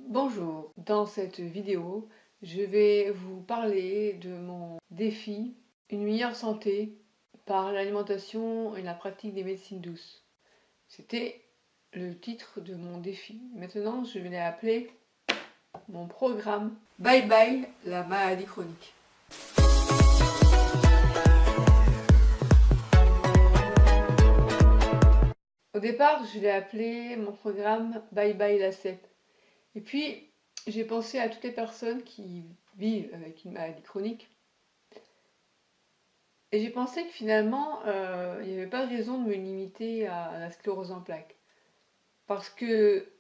Bonjour, dans cette vidéo, je vais vous parler de mon défi, une meilleure santé par l'alimentation et la pratique des médecines douces. C'était le titre de mon défi. Maintenant, je vais l'appeler mon programme Bye Bye la maladie chronique. Au départ, je l'ai appelé mon programme Bye Bye la CEP. Et puis, j'ai pensé à toutes les personnes qui vivent avec une maladie chronique. Et j'ai pensé que finalement, il n'y avait pas de raison de me limiter à la sclérose en plaques. Parce que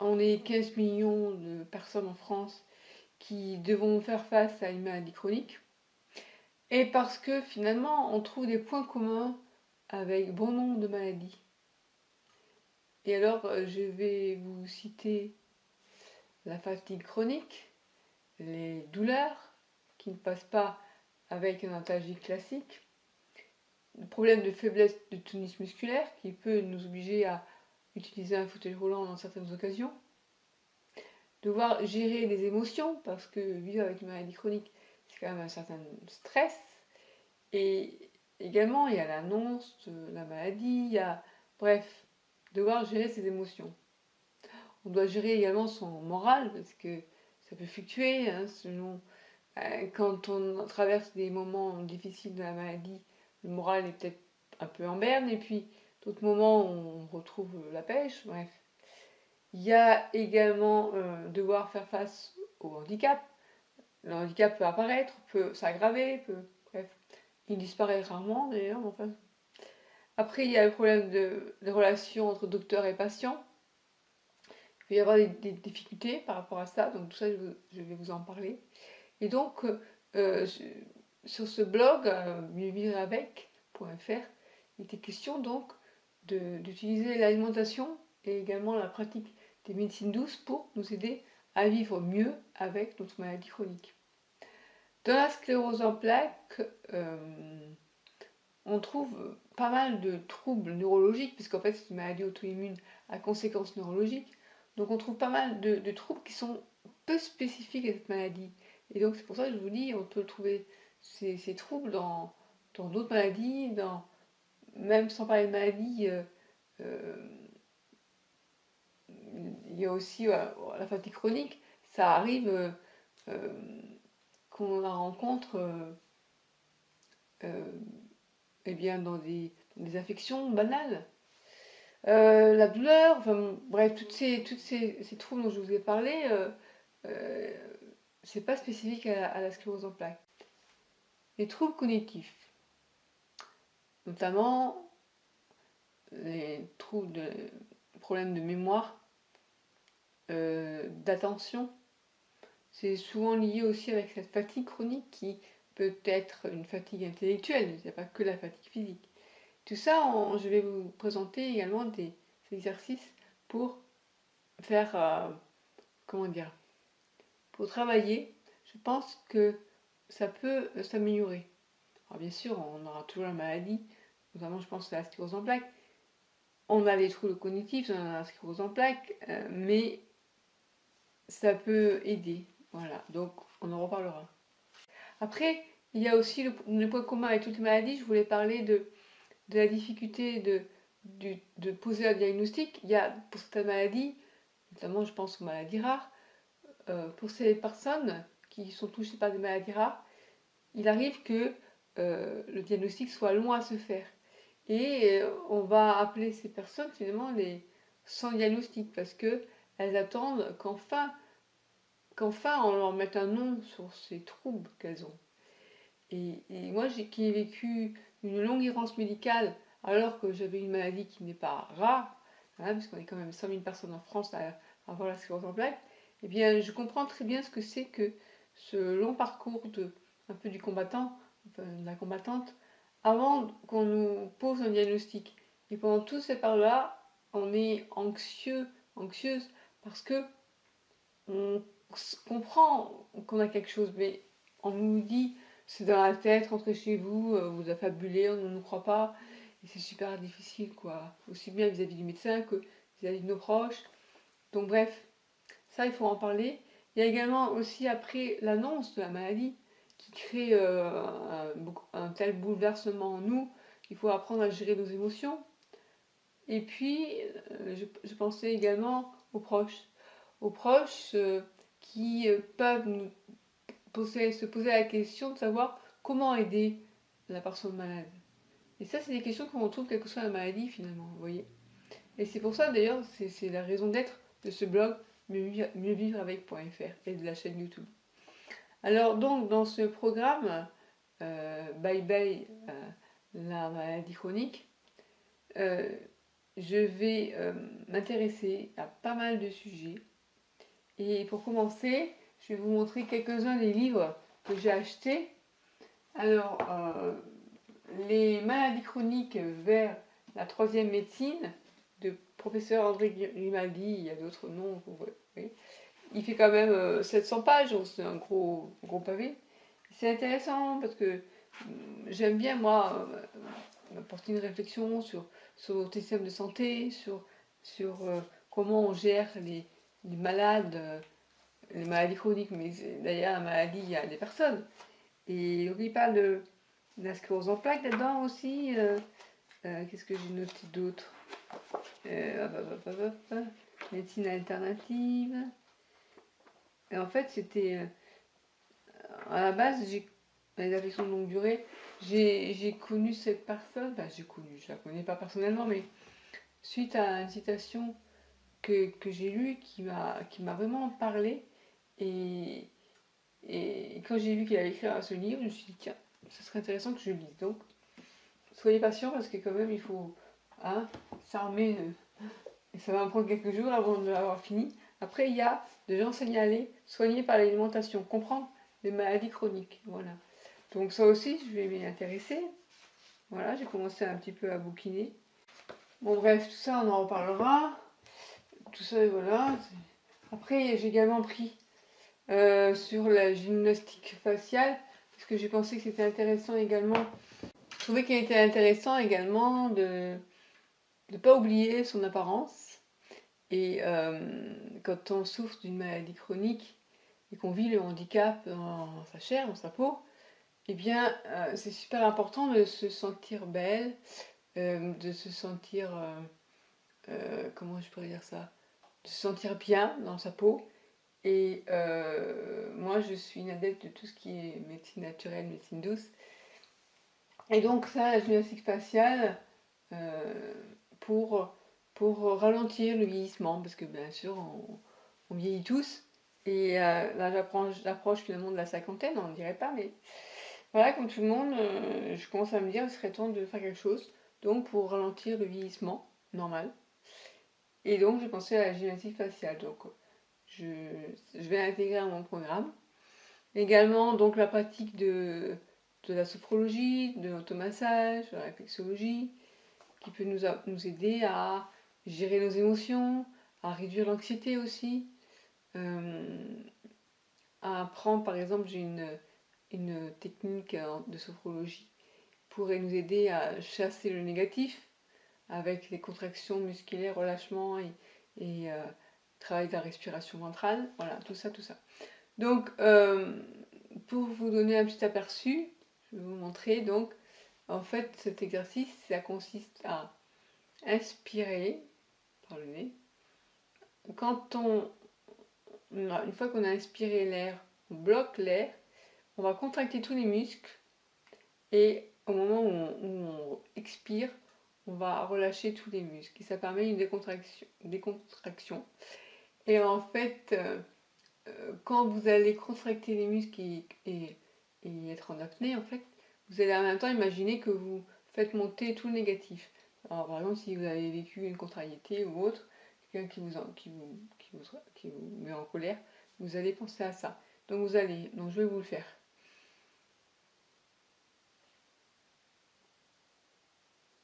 on est 15 millions de personnes en France qui devront faire face à une maladie chronique. Et parce que finalement, on trouve des points communs avec bon nombre de maladies. Et alors, je vais vous citer la fatigue chronique, les douleurs qui ne passent pas avec un antalgique classique, le problème de faiblesse de tonus musculaire qui peut nous obliger à utiliser un fauteuil roulant dans certaines occasions, devoir gérer des émotions parce que vivre avec une maladie chronique c'est quand même un certain stress, et également il y a l'annonce de la maladie, il y a bref, devoir gérer ses émotions. On doit gérer également son moral parce que ça peut fluctuer selon quand on traverse des moments difficiles de la maladie, le moral est peut-être un peu en berne, et puis d'autres moments on retrouve la pêche, bref. Il y a également devoir faire face au handicap. Le handicap peut apparaître, peut s'aggraver, bref, il disparaît rarement d'ailleurs. Enfin. Après, il y a le problème des relations entre docteur et patient. Il peut y avoir des difficultés par rapport à ça, donc tout ça je vais vous en parler. Et donc, sur ce blog, mieuxvivreavec.fr, il était question donc d'utiliser l'alimentation et également la pratique des médecines douces pour nous aider à vivre mieux avec notre maladie chronique. Dans la sclérose en plaques, on trouve pas mal de troubles neurologiques, puisqu'en fait c'est une maladie auto-immune à conséquences neurologiques. Donc on trouve pas mal de troubles qui sont peu spécifiques à cette maladie. Et donc c'est pour ça que je vous dis, on peut trouver ces troubles dans d'autres maladies, même sans parler de maladies, il y a aussi la fatigue chronique. Ça arrive qu'on la rencontre eh bien, dans des affections banales. La douleur, enfin bon, bref, toutes ces troubles dont je vous ai parlé, euh, c'est pas spécifique à la sclérose en plaques. Les troubles cognitifs, notamment les problèmes de mémoire, d'attention, c'est souvent lié aussi avec cette fatigue chronique qui peut être une fatigue intellectuelle, il n'y a pas que la fatigue physique. Tout ça, je vais vous présenter également des exercices pour faire, comment dire, pour travailler. Je pense que ça peut s'améliorer. Alors bien sûr, on aura toujours la maladie, notamment je pense à la sclérose en plaques. On a les troubles cognitifs, on a la sclérose en plaques, mais ça peut aider. Voilà, donc on en reparlera. Après, il y a aussi le point commun avec toutes les maladies. Je voulais parler de la difficulté de poser un diagnostic. Il y a pour certaines maladies, notamment je pense aux maladies rares, pour ces personnes qui sont touchées par des maladies rares, il arrive que le diagnostic soit long à se faire. Et on va appeler ces personnes finalement les sans diagnostic, parce qu'elles attendent qu'enfin on leur mette un nom sur ces troubles qu'elles ont. Et moi qui ai vécu une longue errance médicale alors que j'avais une maladie qui n'est pas rare, puisqu'on est quand même 100 000 personnes en France à avoir la sclérose en plaques, eh bien je comprends très bien ce que c'est que ce long parcours un peu du combattant, enfin, de la combattante, avant qu'on nous pose un diagnostic. Et pendant tous ces pas-là, on est anxieuse, parce que on comprend qu'on a quelque chose, mais on nous dit c'est dans la tête, rentrez chez vous, vous affabulez, on ne nous croit pas, et c'est super difficile, quoi. Aussi bien vis-à-vis du médecin que vis-à-vis de nos proches. Donc bref, Ça, il faut en parler. Il y a également aussi après l'annonce de la maladie qui crée un tel bouleversement en nous qu'il faut apprendre à gérer nos émotions. Et puis, je pensais également aux proches qui peuvent se poser la question de savoir comment aider la personne malade. Et ça, c'est des questions qu'on retrouve quelle que soit la maladie finalement, vous voyez. Et c'est pour ça d'ailleurs, c'est la raison d'être de ce blog mieuxvivreavec.fr et de la chaîne YouTube. Alors donc, dans ce programme, Bye Bye la maladie chronique, je vais m'intéresser à pas mal de sujets. Et pour commencer, je vais vous montrer quelques-uns des livres que j'ai achetés. Alors, les maladies chroniques vers la troisième médecine, de professeur André Grimaldi, il y a d'autres noms, vous voyez. Il fait quand même 700 pages, donc c'est un gros pavé. C'est intéressant parce que j'aime bien, moi, apporter une réflexion sur notre système de santé, sur comment on gère les malades, les maladies chroniques, mais d'ailleurs, la maladie, il y a des personnes. Et donc, il parle de la sclérose en plaques là-dedans aussi. Qu'est-ce que j'ai noté d'autre? Médecine alternative. Et en fait, c'était à la base, les affections de longue durée, j'ai connu cette personne, enfin je la connais pas personnellement, mais suite à une citation que j'ai lue qui m'a vraiment parlé, et quand j'ai vu qu'il avait écrit ce livre, je me suis dit tiens, ce serait intéressant que je le lise. Donc, soyez patient parce que quand même il faut s'armer, et ça va me prendre quelques jours avant de l'avoir fini. Après, il y a de gens signalés, soignés par l'alimentation, comprendre les maladies chroniques. Voilà. Donc ça aussi, je vais m'y intéresser. Voilà, j'ai commencé un petit peu à bouquiner. Bon bref, tout ça, on en reparlera. Tout ça, voilà. Après, j'ai également pris sur la gymnastique faciale, parce que j'ai pensé que c'était intéressant également. Je trouvais qu'il était intéressant également de ne pas oublier son apparence. Et quand on souffre d'une maladie chronique et qu'on vit le handicap dans sa chair, dans sa peau, eh bien, c'est super important de se sentir belle, de se sentir, comment je pourrais dire ça, de se sentir bien dans sa peau. Et moi, je suis une adepte de tout ce qui est médecine naturelle, médecine douce. Et donc ça, la gymnastique faciale, pour ralentir le vieillissement, parce que bien sûr, on vieillit tous. Et là, j'approche finalement de la cinquantaine, on ne dirait pas, mais voilà, comme tout le monde, je commence à me dire qu'il serait temps de faire quelque chose, donc pour ralentir le vieillissement normal. Et donc, j'ai pensé à la gymnastique faciale, donc je vais l'intégrer à mon programme. Également, donc la pratique de la sophrologie, de l'automassage, de la réflexologie, qui peut nous aider à gérer nos émotions, à réduire l'anxiété aussi, à apprendre, par exemple, j'ai une technique de sophrologie qui pourrait nous aider à chasser le négatif avec les contractions musculaires, relâchement et travail de la respiration ventrale, voilà, tout ça. Donc, pour vous donner un petit aperçu, je vais vous montrer, donc, en fait, cet exercice, ça consiste à inspirer par le nez. Une fois qu'on a inspiré l'air, on bloque l'air, on va contracter tous les muscles et au moment où on expire, on va relâcher tous les muscles. Et ça permet une décontraction. Et en fait, quand vous allez contracter les muscles et être en apnée, en fait, vous allez en même temps imaginer que vous faites monter tout le négatif. Alors, par exemple, si vous avez vécu une contrariété ou autre, quelqu'un qui vous met en colère, vous allez penser à ça. Donc je vais vous le faire.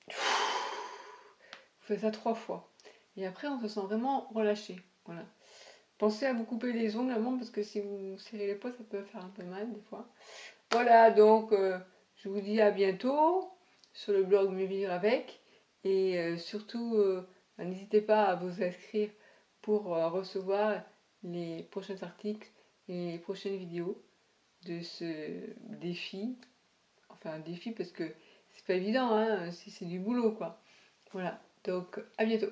Vous faites ça 3 fois. Et après, on se sent vraiment relâché. Voilà. Pensez à vous couper les ongles avant parce que si vous serrez les poings, ça peut faire un peu mal des fois. Voilà, donc je vous dis à bientôt sur le blog Mieux Vivre Avec. Et surtout, n'hésitez pas à vous inscrire pour recevoir les prochains articles et les prochaines vidéos de ce défi. Enfin, un défi parce que c'est pas évident, hein, c'est du boulot, quoi. Voilà, donc à bientôt.